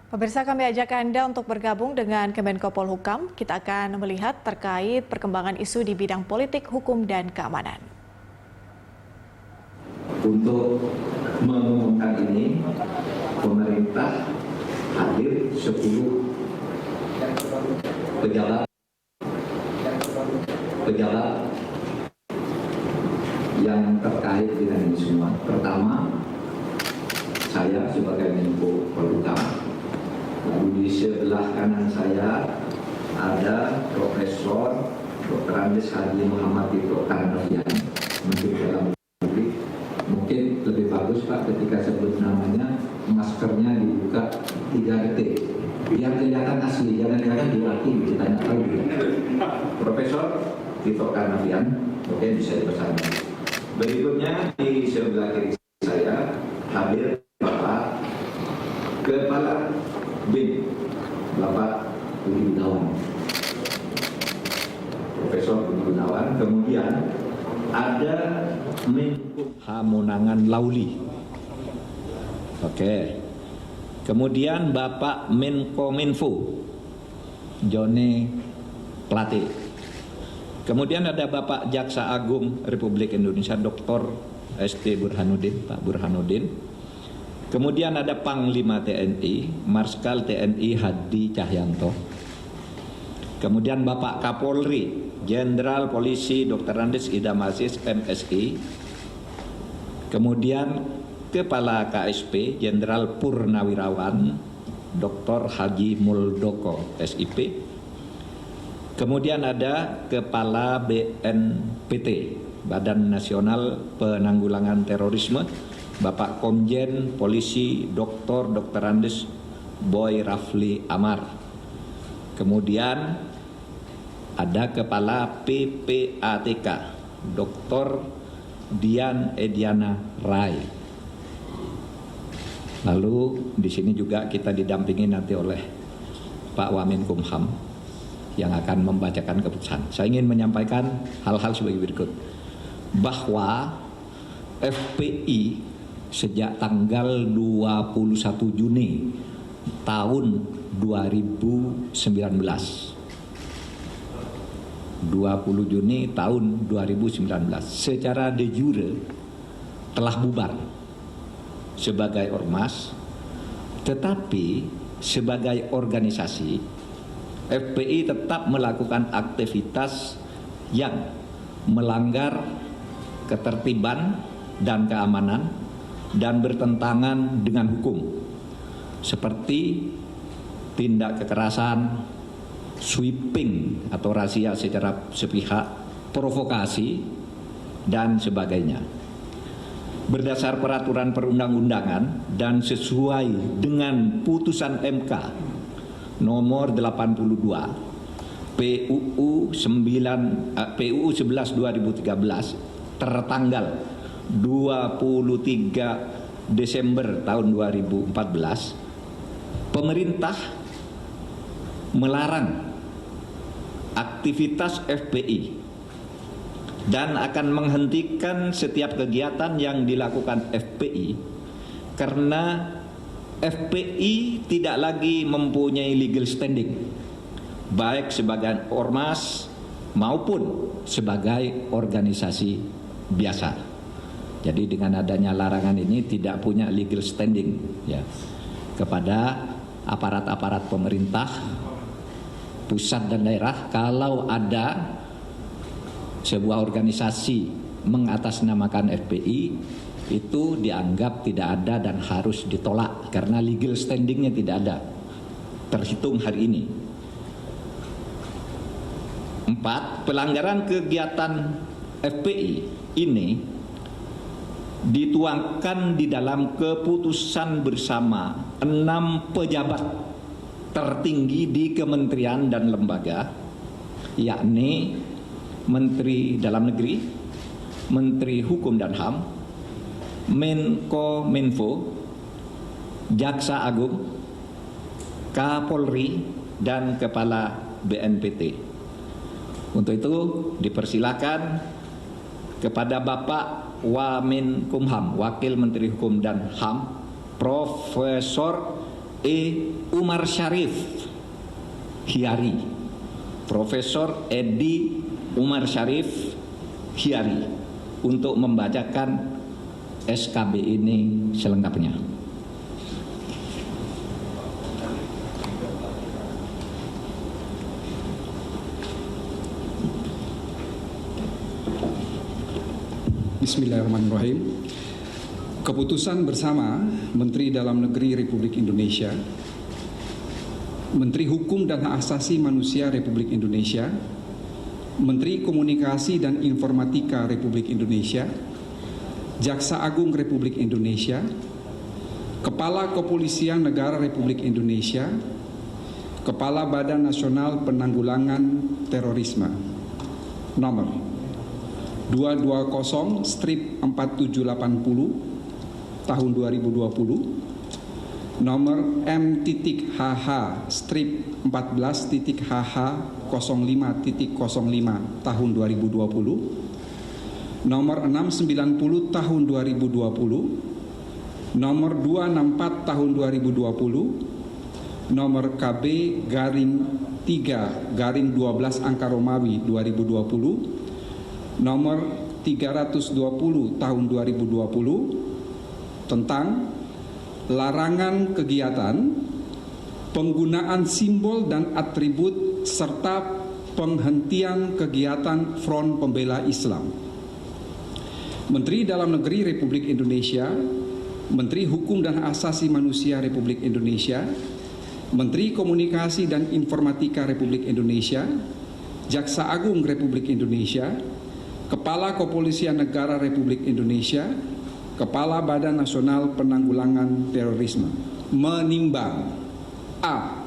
Pemirsa, kami ajak Anda untuk bergabung dengan Kemenko Polhukam. Kita akan melihat terkait perkembangan isu di bidang politik, hukum, dan keamanan. Untuk mengumumkan ini, pemerintah hadir 10 pejabat yang terkait dengan ini semua. Pertama, saya sebagai Menko Polhukam. Lalu di sebelah kanan saya ada Profesor Dr. Andes Haji Muhammad Tito Karnavian, Menteri Dalam Negeri. Mungkin lebih bagus Pak ketika sebut namanya maskernya dibuka 3 detik biar kelihatan asli, jangan kelihatan diwakili, kita nggak tahu juga. Profesor Tito Karnavian, oke, bisa dipesankan. Berikutnya di sebelah kiri saya hadir Bapak Kepala BIN, Bapak Budi Gunawan, Profesor Budi Gunawan. Kemudian ada Menko Hamunangan Lauli. Oke. Kemudian Bapak Menkominfo Joni Plate. Kemudian ada Bapak Jaksa Agung Republik Indonesia Dr. ST Burhanuddin, Pak Burhanuddin. Kemudian ada Panglima TNI, Marskal TNI Hadi Cahyanto. Kemudian Bapak Kapolri, Jenderal Polisi Dr. Andes Idham Aziz MSI. Kemudian Kepala KSP, Jenderal Purnawirawan Dr. Haji Muldoko SIP. Kemudian ada Kepala BNPT, Badan Nasional Penanggulangan Terorisme, Bapak Komjen Polisi Dr. Andes Boy Rafli Amar. Kemudian ada Kepala PPATK Dr. Dian Ediana Rai. Lalu di sini juga kita didampingi nanti oleh Pak Wamenkumham yang akan membacakan keputusan. Saya ingin menyampaikan hal-hal sebagai berikut. Bahwa FPI sejak tanggal 21 Juni tahun 2019 20 Juni tahun 2019 secara de jure telah bubar sebagai ormas, tetapi sebagai organisasi FPI tetap melakukan aktivitas yang melanggar ketertiban dan keamanan dan bertentangan dengan hukum, seperti tindak kekerasan, sweeping atau razia secara sepihak, provokasi, dan sebagainya. Berdasar peraturan perundang-undangan dan sesuai dengan putusan MK nomor 82 PUU 11/2013 tertanggal 23 Desember tahun 2014, pemerintah melarang aktivitas FPI dan akan menghentikan setiap kegiatan yang dilakukan FPI karena FPI tidak lagi mempunyai legal standing baik sebagai ormas maupun sebagai organisasi biasa. Jadi dengan adanya larangan ini tidak punya legal standing ya kepada aparat-aparat pemerintah pusat dan daerah. Kalau ada sebuah organisasi mengatasnamakan FPI, itu dianggap tidak ada dan harus ditolak karena legal standingnya tidak ada terhitung hari ini. 4. Pelanggaran kegiatan FPI ini dituangkan di dalam keputusan bersama 6 pejabat tertinggi di kementerian dan lembaga, yakni Menteri Dalam Negeri, Menteri Hukum dan HAM, Menkominfo, Jaksa Agung, Kapolri, dan Kepala BNPT. Untuk itu dipersilakan kepada Bapak Wamenkumham, Wakil Menteri Hukum dan HAM, Profesor Umar Syarif Hyari, Profesor Edi Umar Syarif Hyari, untuk membacakan SKB ini selengkapnya. Bismillahirrahmanirrahim. Keputusan bersama Menteri Dalam Negeri Republik Indonesia, Menteri Hukum dan Hak Asasi Manusia Republik Indonesia, Menteri Komunikasi dan Informatika Republik Indonesia, Jaksa Agung Republik Indonesia, Kepala Kepolisian Negara Republik Indonesia, Kepala Badan Nasional Penanggulangan Terorisme, nomor 220/4780 tahun 2020, nomor M.14.HH/05.05 tahun 2020, nomor 690 tahun 2020, nomor 264 tahun 2020, nomor KB-3/12 angka Romawi 2020, nomor 320 tahun 2020 tentang larangan kegiatan, penggunaan simbol dan atribut serta penghentian kegiatan Front Pembela Islam. Menteri Dalam Negeri Republik Indonesia, Menteri Hukum dan Hak Asasi Manusia Republik Indonesia, Menteri Komunikasi dan Informatika Republik Indonesia, Jaksa Agung Republik Indonesia, Kepala Kepolisian Negara Republik Indonesia, Kepala Badan Nasional Penanggulangan Terorisme menimbang: A.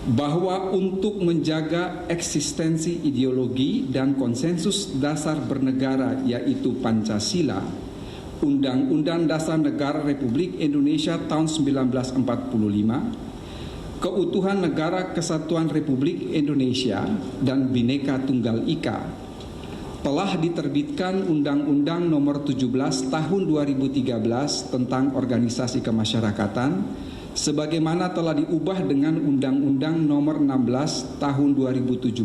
Bahwa untuk menjaga eksistensi ideologi dan konsensus dasar bernegara yaitu Pancasila, Undang-Undang Dasar Negara Republik Indonesia tahun 1945, keutuhan Negara Kesatuan Republik Indonesia dan Bhinneka Tunggal Ika, telah diterbitkan Undang-Undang Nomor 17 Tahun 2013 tentang Organisasi Kemasyarakatan, sebagaimana telah diubah dengan Undang-Undang Nomor 16 Tahun 2017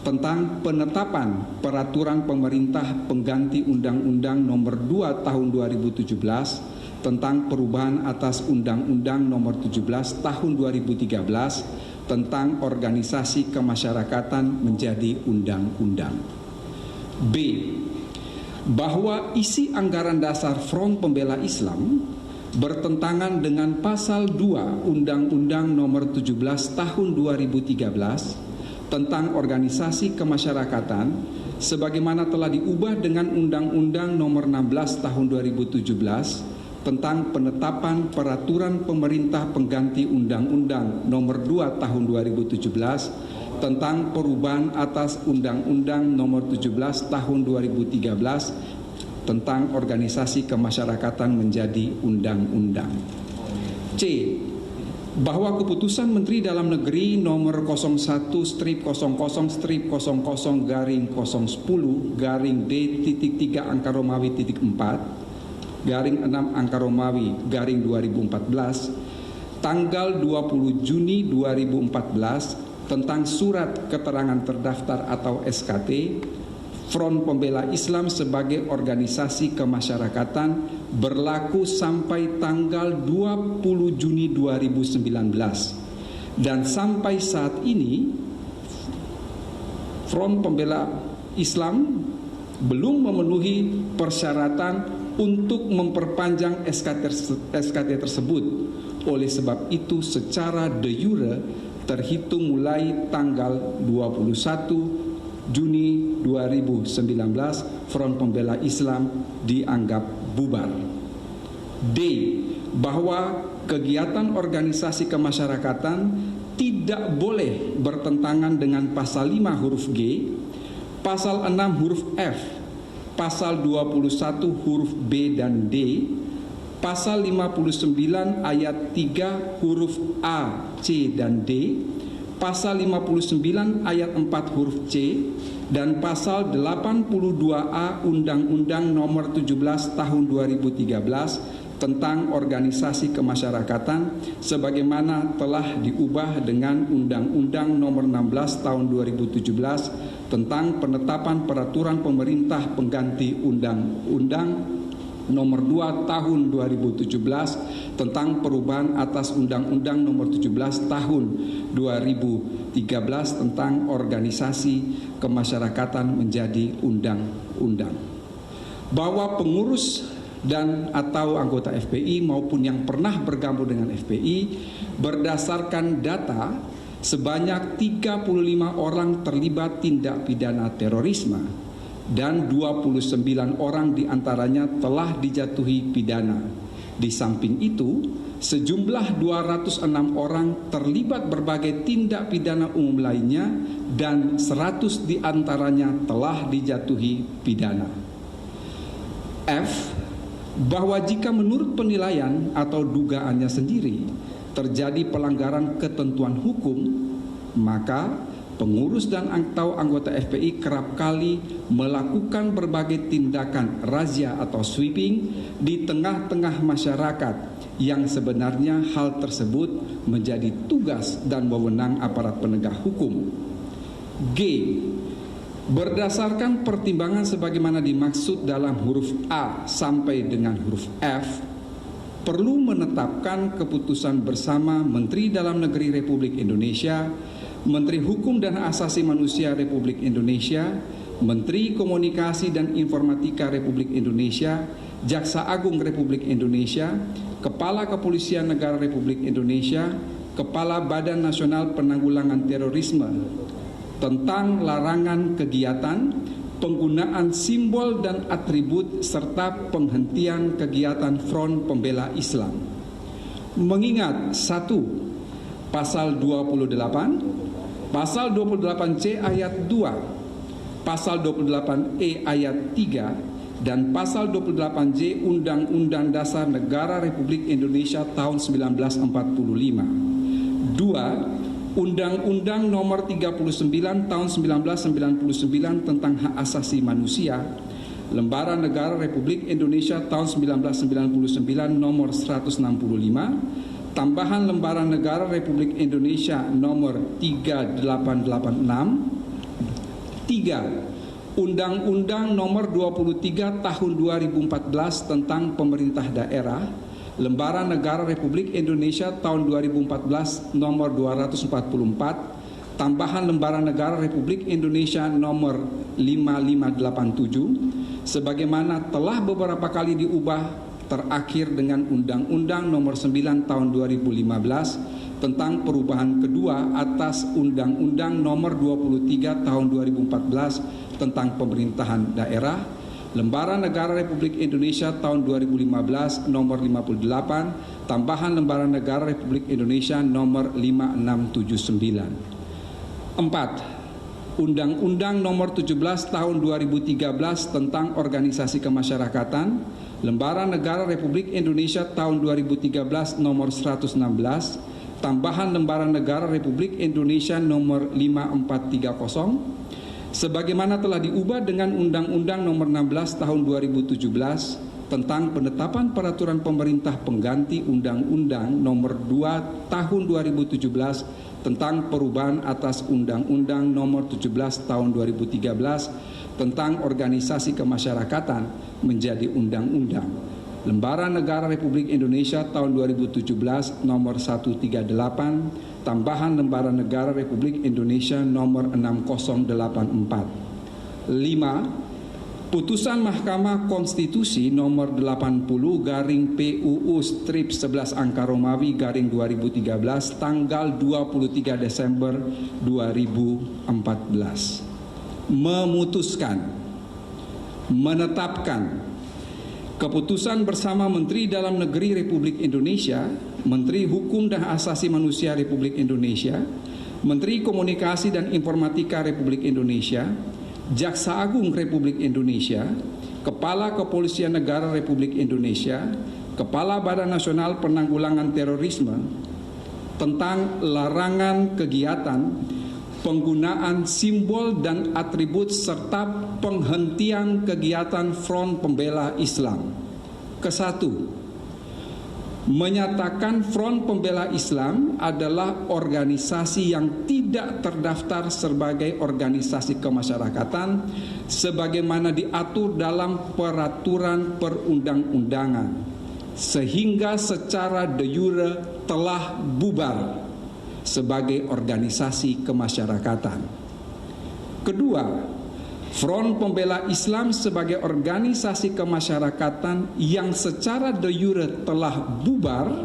tentang penetapan peraturan pemerintah pengganti Undang-Undang Nomor 2 Tahun 2017 tentang perubahan atas Undang-Undang Nomor 17 Tahun 2013 tentang Organisasi Kemasyarakatan menjadi undang-undang. B. Bahwa isi anggaran dasar Front Pembela Islam bertentangan dengan pasal 2 Undang-Undang Nomor 17 Tahun 2013 tentang Organisasi Kemasyarakatan, sebagaimana telah diubah dengan Undang-Undang Nomor 16 Tahun 2017 tentang penetapan peraturan pemerintah pengganti Undang-Undang Nomor 2 Tahun 2017 tentang perubahan atas Undang-Undang Nomor 17 Tahun 2013 tentang Organisasi Kemasyarakatan menjadi undang-undang. C. Bahwa keputusan Menteri Dalam Negeri Nomor 01/00/010/D.3 angka Romawi .4 /6 angka Romawi /2014 tanggal 20 Juni 2014 tentang surat keterangan terdaftar atau SKT Front Pembela Islam sebagai organisasi kemasyarakatan berlaku sampai tanggal 20 Juni 2019 dan sampai saat ini Front Pembela Islam belum memenuhi persyaratan untuk memperpanjang SKT tersebut. Oleh sebab itu secara de jure terhitung mulai tanggal 21 Juni 2019 Front Pembela Islam dianggap bubar. D. Bahwa kegiatan organisasi kemasyarakatan tidak boleh bertentangan dengan pasal 5 huruf G, pasal 6 huruf F, pasal 21 huruf B dan D, pasal 59 ayat 3 huruf A, C dan D, pasal 59 ayat 4 huruf C, dan pasal 82A Undang-Undang Nomor 17 Tahun 2013 tentang organisasi kemasyarakatan sebagaimana telah diubah dengan Undang-Undang Nomor 16 Tahun 2017 tentang penetapan peraturan pemerintah pengganti Undang-Undang Nomor 2 Tahun 2017 tentang perubahan atas Undang-Undang Nomor 17 Tahun 2013 tentang organisasi kemasyarakatan menjadi undang-undang. Bahwa pengurus dan atau anggota FPI maupun yang pernah bergabung dengan FPI berdasarkan data sebanyak 35 orang terlibat tindak pidana terorisme dan 29 orang diantaranya telah dijatuhi pidana. Di samping itu, sejumlah 206 orang terlibat berbagai tindak pidana umum lainnya dan 100 diantaranya telah dijatuhi pidana. F. Bahwa jika menurut penilaian atau dugaannya sendiri terjadi pelanggaran ketentuan hukum, maka pengurus dan atau anggota FPI kerap kali melakukan berbagai tindakan razia atau sweeping di tengah-tengah masyarakat yang sebenarnya hal tersebut menjadi tugas dan wewenang aparat penegak hukum. G. Berdasarkan pertimbangan sebagaimana dimaksud dalam huruf A sampai dengan huruf F, perlu menetapkan keputusan bersama Menteri Dalam Negeri Republik Indonesia, Menteri Hukum dan Asasi Manusia Republik Indonesia, Menteri Komunikasi dan Informatika Republik Indonesia, Jaksa Agung Republik Indonesia, Kepala Kepolisian Negara Republik Indonesia, Kepala Badan Nasional Penanggulangan Terorisme, tentang larangan kegiatan, penggunaan simbol dan atribut serta penghentian kegiatan Front Pembela Islam. Mengingat 1. Pasal 28, Pasal 28C ayat 2, Pasal 28E ayat 3 dan Pasal 28J Undang-Undang Dasar Negara Republik Indonesia tahun 1945. 2. Undang-Undang Nomor 39 Tahun 1999 tentang Hak Asasi Manusia, Lembaran Negara Republik Indonesia tahun 1999 Nomor 165, tambahan Lembaran Negara Republik Indonesia Nomor 3886. 3. Undang-Undang Nomor 23 Tahun 2014 tentang Pemerintah Daerah, Lembaran Negara Republik Indonesia tahun 2014 nomor 244, tambahan Lembaran Negara Republik Indonesia nomor 5587, sebagaimana telah beberapa kali diubah terakhir dengan Undang-Undang nomor 9 tahun 2015 tentang perubahan kedua atas Undang-Undang nomor 23 tahun 2014 tentang pemerintahan daerah, Lembaran Negara Republik Indonesia tahun 2015 nomor 58, tambahan Lembaran Negara Republik Indonesia nomor 5679. 4. Undang-Undang nomor 17 tahun 2013 tentang organisasi kemasyarakatan, Lembaran Negara Republik Indonesia tahun 2013 nomor 116, tambahan Lembaran Negara Republik Indonesia nomor 5430, sebagaimana telah diubah dengan Undang-Undang Nomor 16 Tahun 2017 tentang penetapan peraturan pemerintah pengganti Undang-Undang Nomor 2 Tahun 2017 tentang perubahan atas Undang-Undang Nomor 17 Tahun 2013 tentang organisasi kemasyarakatan menjadi undang-undang. Lembaran Negara Republik Indonesia tahun 2017 nomor 138, tambahan Lembaran Negara Republik Indonesia nomor 6084. 5. Putusan Mahkamah Konstitusi nomor 80/PUU/11 tanggal 23 Desember 2014 memutuskan, menetapkan keputusan bersama Menteri Dalam Negeri Republik Indonesia, Menteri Hukum dan Asasi Manusia Republik Indonesia, Menteri Komunikasi dan Informatika Republik Indonesia, Jaksa Agung Republik Indonesia, Kepala Kepolisian Negara Republik Indonesia, Kepala Badan Nasional Penanggulangan Terorisme tentang larangan kegiatan, penggunaan simbol dan atribut serta penghentian kegiatan Front Pembela Islam. Ke-1, menyatakan Front Pembela Islam adalah organisasi yang tidak terdaftar sebagai organisasi kemasyarakatan sebagaimana diatur dalam peraturan perundang-undangan, sehingga secara de jure telah bubar sebagai organisasi kemasyarakatan. Kedua, Front Pembela Islam sebagai organisasi kemasyarakatan yang secara de jure telah bubar,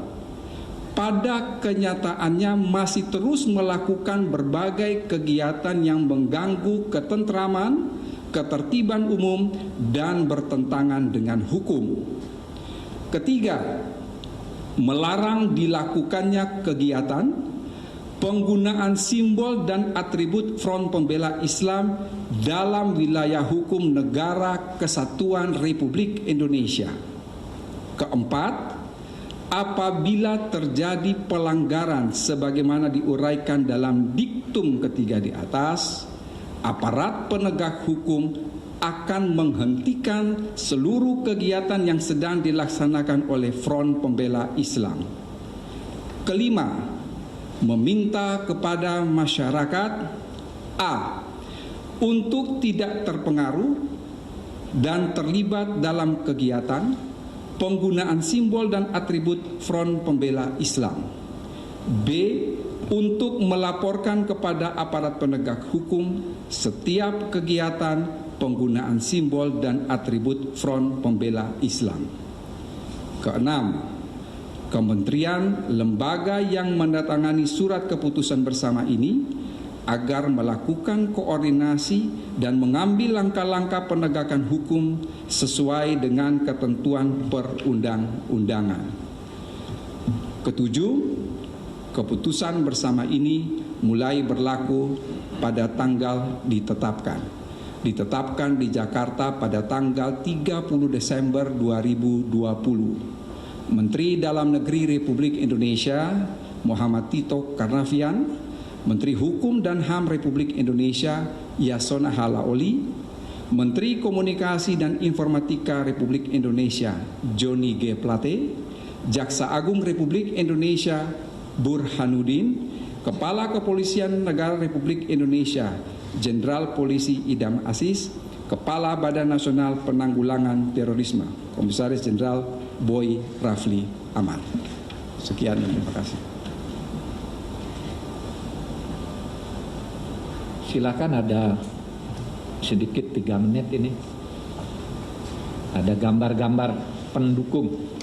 pada kenyataannya masih terus melakukan berbagai kegiatan yang mengganggu ketentraman, ketertiban umum, dan bertentangan dengan hukum. Ketiga, melarang dilakukannya kegiatan penggunaan simbol dan atribut Front Pembela Islam dalam wilayah hukum Negara Kesatuan Republik Indonesia. Keempat, apabila terjadi pelanggaran sebagaimana diuraikan dalam diktum ketiga di atas, aparat penegak hukum akan menghentikan seluruh kegiatan yang sedang dilaksanakan oleh Front Pembela Islam. Kelima, meminta kepada masyarakat A. untuk tidak terpengaruh dan terlibat dalam kegiatan penggunaan simbol dan atribut Front Pembela Islam. B. untuk melaporkan kepada aparat penegak hukum setiap kegiatan penggunaan simbol dan atribut Front Pembela Islam. Keenam, kementerian, lembaga yang menandatangani surat keputusan bersama ini agar melakukan koordinasi dan mengambil langkah-langkah penegakan hukum sesuai dengan ketentuan perundang-undangan. Ketujuh, keputusan bersama ini mulai berlaku pada tanggal ditetapkan di Jakarta pada tanggal 30 Desember 2020. Menteri Dalam Negeri Republik Indonesia Muhammad Tito Karnavian, Menteri Hukum dan HAM Republik Indonesia Yasona Halaoli, Menteri Komunikasi dan Informatika Republik Indonesia Johnny G. Plate, Jaksa Agung Republik Indonesia Burhanuddin, Kepala Kepolisian Negara Republik Indonesia Jenderal Polisi Idam Aziz, Kepala Badan Nasional Penanggulangan Terorisme Komisaris Jenderal Boy Rafli Amar. Sekian dan terima kasih. Silakan, ada sedikit 3 menit ini. Ada gambar-gambar pendukung.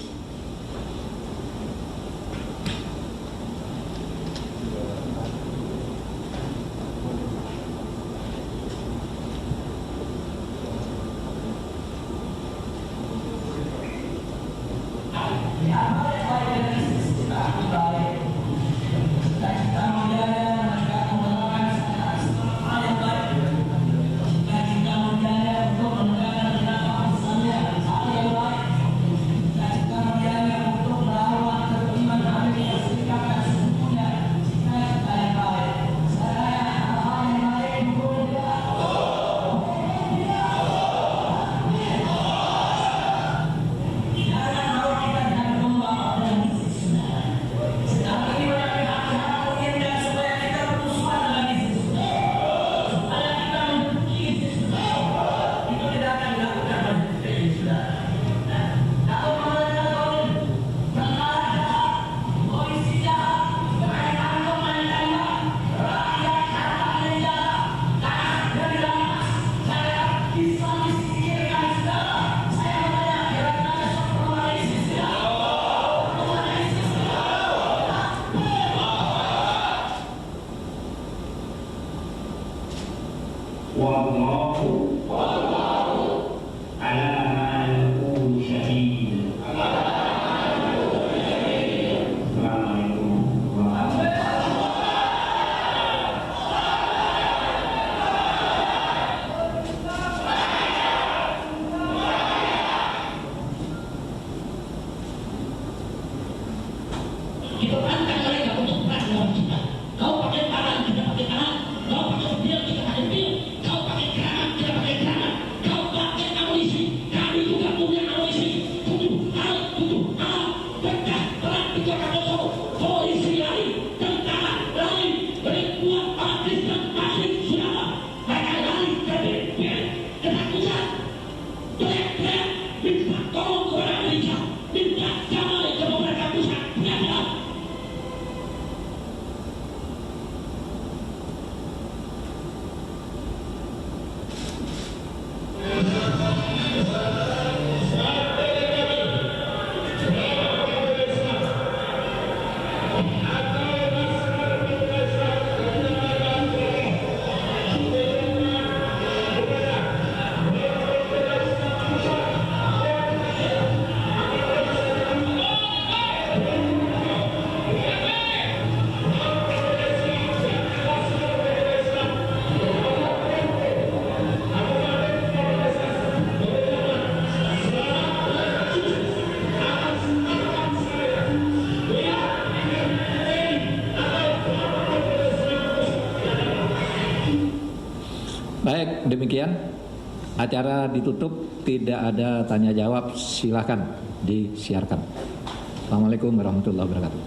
Kau pakai tangan, tidak pakai tangan. Kau pakai biar, tidak pakai biar. Kau pakai kerangan, tidak pakai Baik, demikian acara ditutup, tidak ada tanya jawab, silakan disiarkan. Assalamualaikum warahmatullahi wabarakatuh.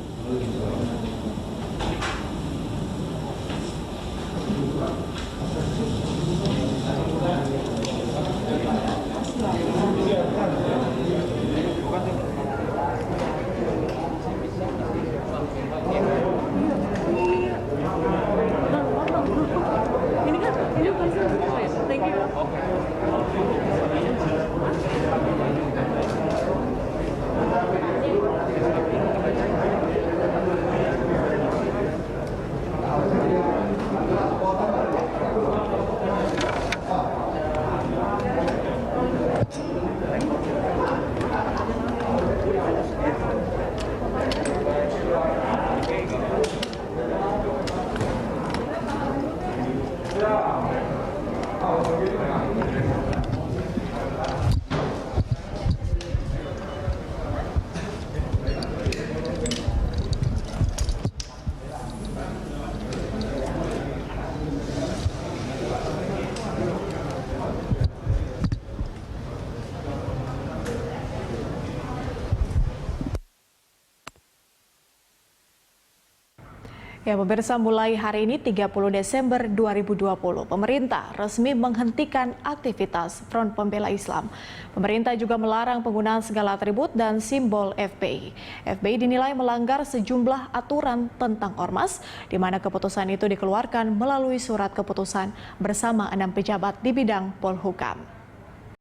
Ya, pemirsa, mulai hari ini 30 Desember 2020, pemerintah resmi menghentikan aktivitas Front Pembela Islam. Pemerintah juga melarang penggunaan segala atribut dan simbol FPI. FPI dinilai melanggar sejumlah aturan tentang ormas, di mana keputusan itu dikeluarkan melalui surat keputusan bersama 6 pejabat di bidang Polhukam.